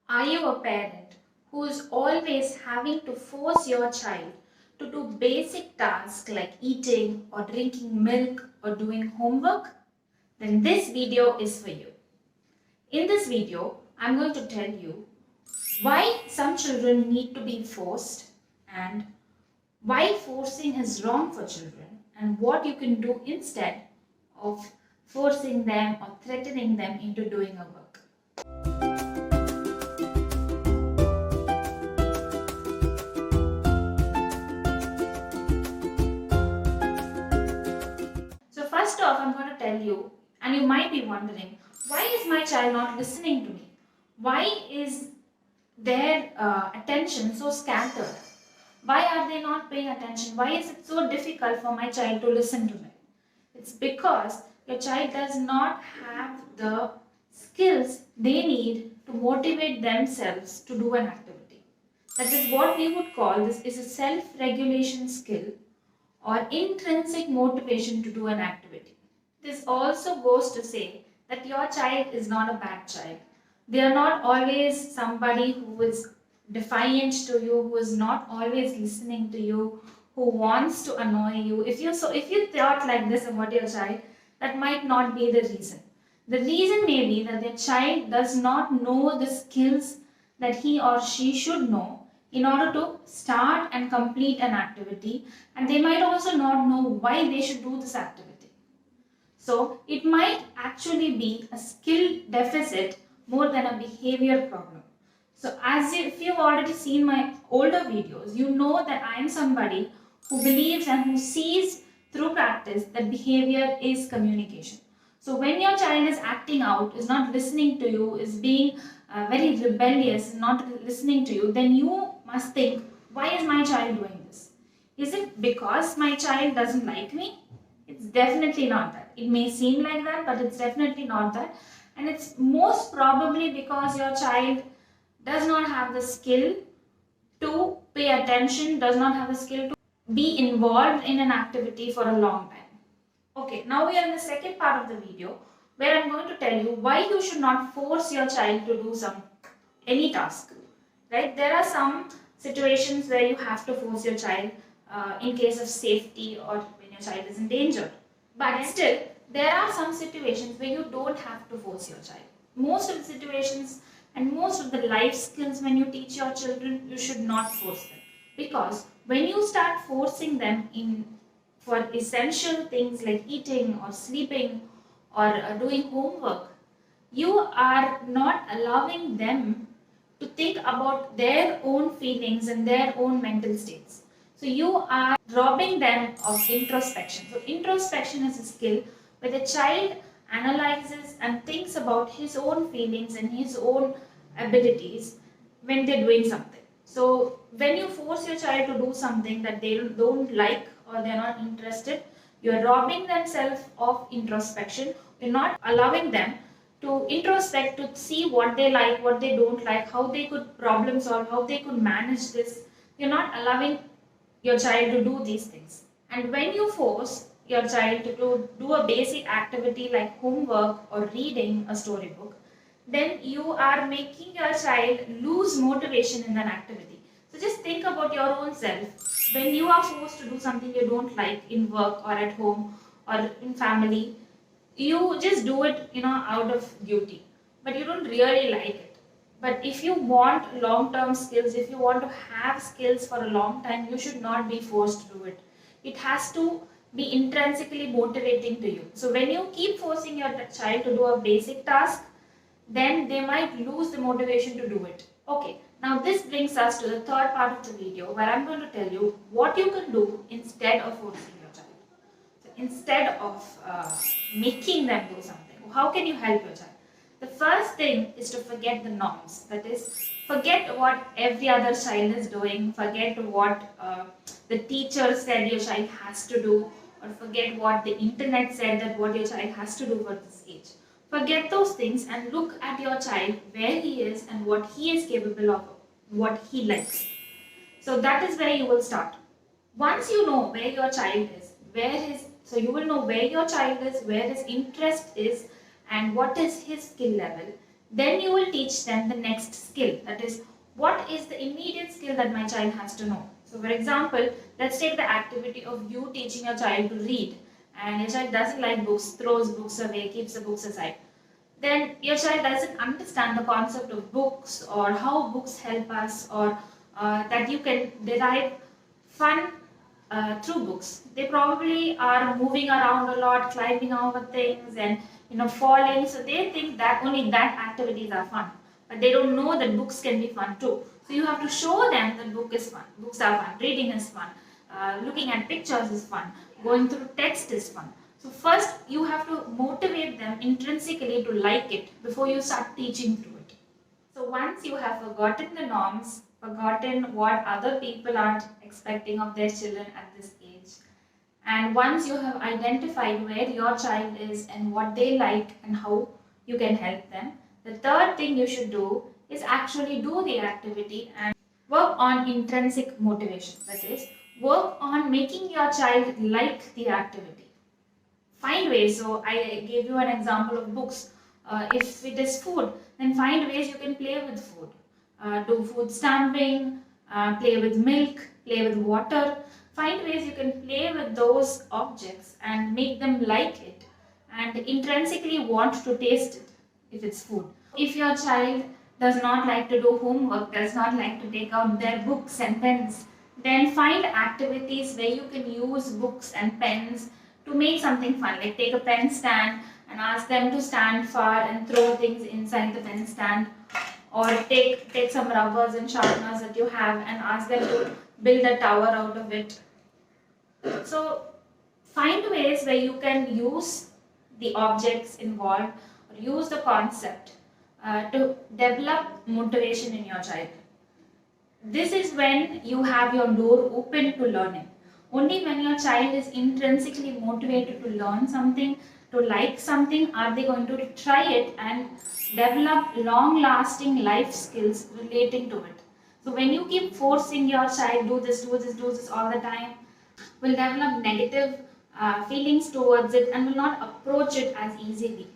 Are you a parent who is always having to force your child to do basic tasks like eating or drinking milk or doing homework? Then this video is for you. In this video, I'm going to tell you why some children need to be forced and why forcing is wrong for children and what you can do instead of forcing them or threatening them into doing a work. So first off, I'm going to tell you, and you might be wondering, why is my child not listening to me? Why is their attention so scattered? Why are they not paying attention? Why is it so difficult for my child to listen to me? It's because your child does not have the skills they need to motivate themselves to do an activity. That is what we would call this is a self-regulation skill or intrinsic motivation to do an activity. This also goes to say that your child is not a bad child. They are not always somebody who is defiant to you, who is not always listening to you, who wants to annoy you. If you thought like this about your child, that might not be the reason. The reason may be that the child does not know the skills that he or she should know in order to start and complete an activity, and they might also not know why they should do this activity. So it might actually be a skill deficit more than a behavior problem. So if you've already seen my older videos, you know that I am somebody who believes and who sees through practice that behavior is communication. So when your child is acting out, is not listening to you, is being very rebellious, not listening to you, then you must think, why is my child doing this? Is it because my child doesn't like me? It's definitely not that. It may seem like that, but it's definitely not that. And it's most probably because your child does not have the skill to pay attention, does not have the skill to be involved in an activity for a long time. Okay, now we are in the second part of the video where I'm going to tell you why you should not force your child to do any task. Right? There are some situations where you have to force your child in case of safety or when your child is in danger. But still, there are some situations where you don't have to force your child. Most of the situations and most of the life skills when you teach your children, you should not force them. Because when you start forcing them for essential things like eating or sleeping or doing homework, you are not allowing them to think about their own feelings and their own mental states. So you are robbing them of introspection. So introspection is a skill where the child analyzes and thinks about his own feelings and his own abilities when they're doing something. So when you force your child to do something that they don't like or they're not interested, you're robbing themselves of introspection. You're not allowing them to introspect, to see what they like, what they don't like, how they could problem solve, how they could manage this. You're not allowing your child to do these things. And when you force your child to do a basic activity like homework or reading a storybook, then you are making your child lose motivation in an activity. So just think about your own self. When you are forced to do something you don't like in work or at home or in family, you just do it, out of duty, but you don't really like it. But if you want long-term skills, if you want to have skills for a long time, you should not be forced to do it. It has to be intrinsically motivating to you. So when you keep forcing your child to do a basic task, then they might lose the motivation to do it. Okay, now this brings us to the third part of the video where I'm going to tell you what you can do instead of forcing your child. So instead of making them do something, how can you help your child? The first thing is to forget the norms. That is, forget what every other child is doing, forget what the teacher said your child has to do, or forget what the internet said that what your child has to do for this age. Forget those things and look at your child, where he is and what he is capable of, what he likes. So that is where you will start. Once you know where your child is, so you will know where your child is, where his interest is, and what is his skill level. Then you will teach them the next skill, that is, what is the immediate skill that my child has to know. So, for example, let's take the activity of you teaching your child to read, and your child doesn't like books, throws books away, keeps the books aside. Then your child doesn't understand the concept of books or how books help us, or that you can derive fun through books. They probably are moving around a lot, climbing over things, and falling. So they think that only that activities are fun, but they don't know that books can be fun too. So you have to show them that book is fun. Books are fun. Reading is fun. Looking at pictures is fun. Going through text is fun. So first you have to motivate them intrinsically to like it before you start teaching to it. So once you have forgotten the norms, forgotten what other people are expecting of their children at this age, and once you have identified where your child is and what they like and how you can help them, the third thing you should do is actually do the activity and work on intrinsic motivation. That is, work on making your child like the activity. Find ways. So I gave you an example of books. If it is food, then find ways you can play with food. Do food stamping, play with milk, play with water. Find ways you can play with those objects and make them like it and intrinsically want to taste it if it's food. If your child does not like to do homework, does not like to take out their books and pens, then find activities where you can use books and pens to make something fun. Like take a pen stand and ask them to stand far and throw things inside the pen stand, or take some rubbers and sharpeners that you have and ask them to build a tower out of it. So find ways where you can use the objects involved or use the concept to develop motivation in your child. This is when you have your door open to learning. Only when your child is intrinsically motivated to learn something, to like something, are they going to try it and develop long lasting life skills relating to it. So when you keep forcing your child, do this, do this, do this all the time, will develop negative feelings towards it and will not approach it as easily.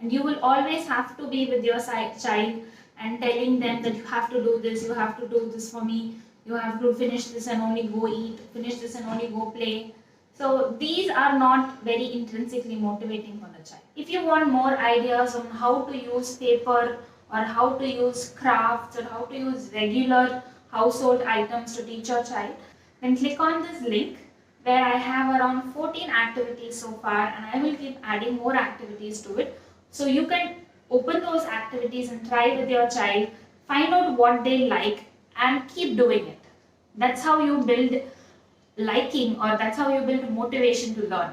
And you will always have to be with your child and telling them that you have to do this, you have to do this for me, you have to finish this and only go eat, finish this and only go play. So these are not very intrinsically motivating for the child. If you want more ideas on how to use paper or how to use crafts or how to use regular household items to teach your child, then click on this link where I have around 14 activities so far, and I will keep adding more activities to it. So you can open those activities and try with your child, find out what they like and keep doing it. That's how you build liking, or that's how you build motivation to learn.